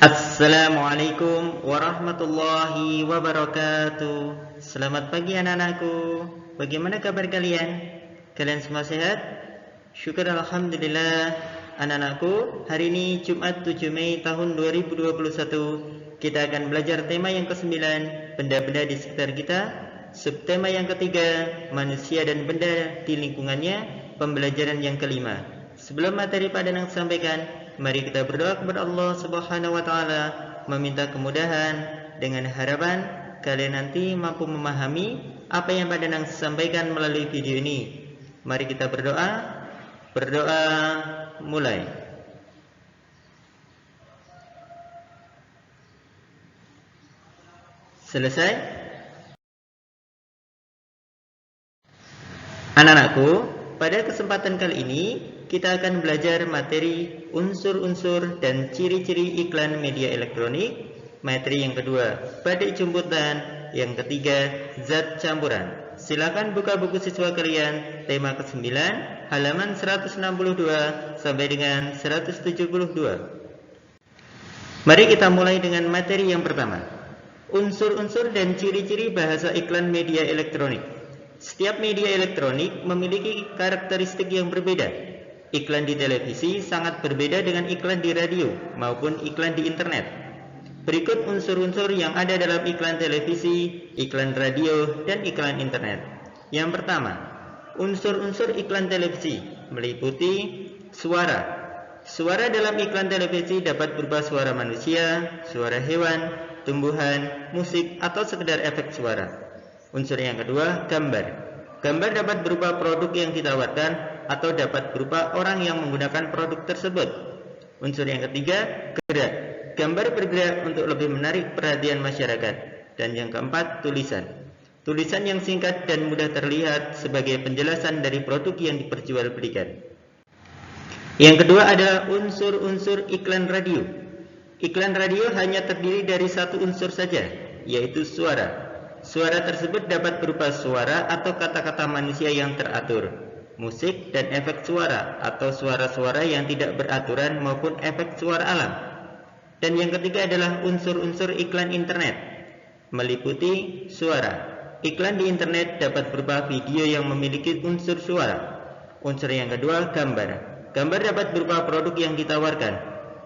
Assalamualaikum warahmatullahi wabarakatuh. Selamat pagi anak-anakku. Bagaimana kabar kalian? Kalian semua sehat? Syukur alhamdulillah. Anak-anakku, hari ini Jumat 7 Mei tahun 2021. Kita akan belajar tema yang ke-9, benda-benda di sekitar kita. Subtema yang ketiga, manusia dan benda di lingkungannya. Pembelajaran yang kelima. Sebelum materi pada yang disampaikan, mari kita berdoa kepada Allah Subhanahu wa taala, meminta kemudahan dengan harapan kalian nanti mampu memahami apa yang pada yang disampaikan melalui video ini. Mari kita berdoa. Berdoa mulai. Selesai? Anak-anakku, pada kesempatan kali ini kita akan belajar materi unsur-unsur dan ciri-ciri iklan media elektronik. Materi yang kedua, badik jemputan. Yang ketiga, zat campuran. Silakan buka buku siswa kalian, tema ke-9, halaman 162 sampai dengan 172. Mari kita mulai dengan materi yang pertama. Unsur-unsur dan ciri-ciri bahasa iklan media elektronik. Setiap media elektronik memiliki karakteristik yang berbeda. Iklan di televisi sangat berbeda dengan iklan di radio maupun iklan di internet. Berikut unsur-unsur yang ada dalam iklan televisi, iklan radio, dan iklan internet. Yang pertama, unsur-unsur iklan televisi meliputi suara. Suara dalam iklan televisi dapat berupa suara manusia, suara hewan, tumbuhan, musik, atau sekedar efek suara. Unsur yang kedua, gambar. Gambar dapat berupa produk yang ditawarkan atau dapat berupa orang yang menggunakan produk tersebut. Unsur yang ketiga, gerak. Gambar bergerak untuk lebih menarik perhatian masyarakat. Dan yang keempat, tulisan. Tulisan yang singkat dan mudah terlihat sebagai penjelasan dari produk yang diperjualbelikan. Yang kedua adalah unsur-unsur iklan radio. Iklan radio hanya terdiri dari satu unsur saja, yaitu suara. Suara tersebut dapat berupa suara atau kata-kata manusia yang teratur, musik dan efek suara atau suara-suara yang tidak beraturan maupun efek suara alam. Dan yang ketiga adalah unsur-unsur iklan internet, meliputi suara. Iklan di internet dapat berupa video yang memiliki unsur suara. Unsur yang kedua, gambar. Gambar dapat berupa produk yang ditawarkan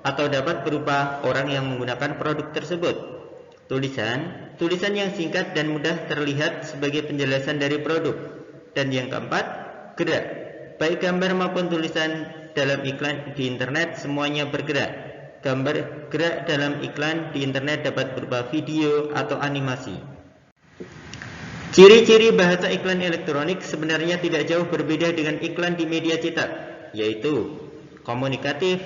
atau dapat berupa orang yang menggunakan produk tersebut. Tulisan yang singkat dan mudah terlihat sebagai penjelasan dari produk. Dan yang keempat, gerak. Baik gambar maupun tulisan dalam iklan di internet semuanya bergerak. Gambar gerak dalam iklan di internet dapat berupa video atau animasi. Ciri-ciri bahasa iklan elektronik sebenarnya tidak jauh berbeda dengan iklan di media cetak, yaitu komunikatif,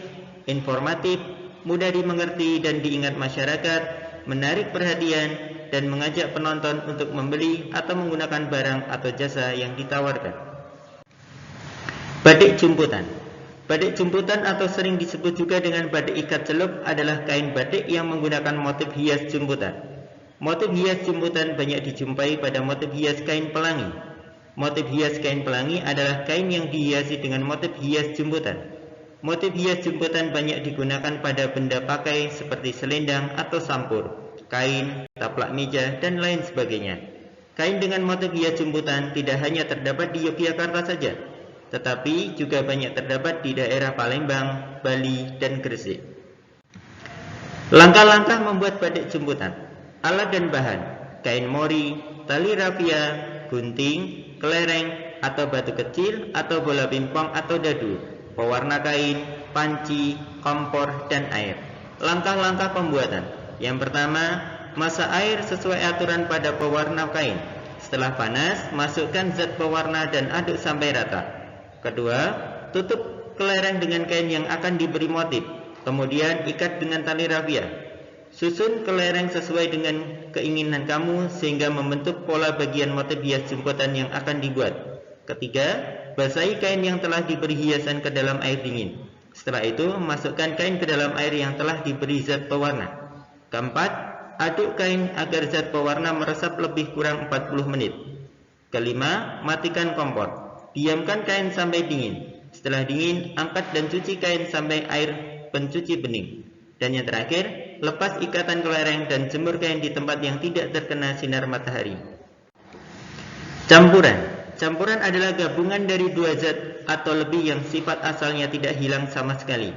informatif, mudah dimengerti dan diingat masyarakat, menarik perhatian, dan mengajak penonton untuk membeli atau menggunakan barang atau jasa yang ditawarkan. Badik jemputan. Badik jemputan atau sering disebut juga dengan badik ikat celup adalah kain batik yang menggunakan motif hias jemputan. Motif hias jemputan banyak dijumpai pada motif hias kain pelangi. Motif hias kain pelangi adalah kain yang dihiasi dengan motif hias jemputan. Motif hias jemputan banyak digunakan pada benda pakai seperti selendang atau sampur, kain, taplak meja, dan lain sebagainya. Kain dengan motif hias jemputan tidak hanya terdapat di Yogyakarta saja, tetapi juga banyak terdapat di daerah Palembang, Bali, dan Gresik. Langkah-langkah membuat batik jemputan. Alat dan bahan: kain mori, tali rafia, gunting, kelereng, atau batu kecil, atau bola pingpong atau dadu, pewarna kain, panci, kompor, dan air. Langkah-langkah pembuatan. Yang pertama, masak air sesuai aturan pada pewarna kain. Setelah panas, masukkan zat pewarna dan aduk sampai rata. Kedua, tutup kelereng dengan kain yang akan diberi motif. Kemudian ikat dengan tali rafia. Susun kelereng sesuai dengan keinginan kamu sehingga membentuk pola bagian motif hias jemputan yang akan dibuat. Ketiga, basahi kain yang telah diberi hiasan ke dalam air dingin. Setelah itu, masukkan kain ke dalam air yang telah diberi zat pewarna. Keempat, aduk kain agar zat pewarna meresap lebih kurang 40 menit. Kelima, matikan kompor. Diamkan kain sampai dingin. Setelah dingin, angkat dan cuci kain sampai air pencuci bening. Dan yang terakhir, lepas ikatan kelereng dan jemur kain di tempat yang tidak terkena sinar matahari. Campuran. Campuran adalah gabungan dari dua zat atau lebih yang sifat asalnya tidak hilang sama sekali.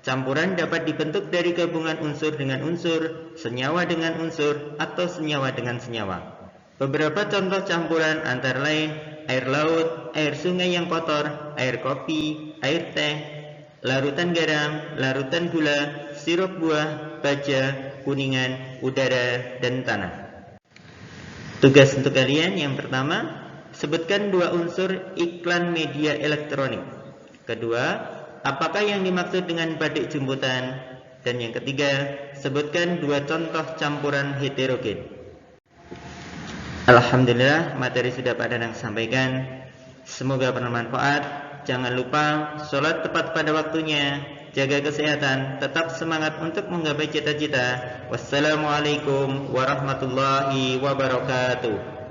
Campuran dapat dibentuk dari gabungan unsur dengan unsur, senyawa dengan unsur, atau senyawa dengan senyawa. Beberapa contoh campuran antara lain air laut, air sungai yang kotor, air kopi, air teh, larutan garam, larutan gula, sirup buah, baja, kuningan, udara, dan tanah. Tugas untuk kalian yang pertama, sebutkan dua unsur iklan media elektronik. Kedua, apakah yang dimaksud dengan badik jemputan? Dan yang ketiga, sebutkan dua contoh campuran heterogen. Alhamdulillah, materi sudah Pak Danang sampaikan. Semoga bermanfaat. Jangan lupa sholat tepat pada waktunya, jaga kesehatan, tetap semangat untuk menggapai cita-cita. Wassalamualaikum warahmatullahi wabarakatuh.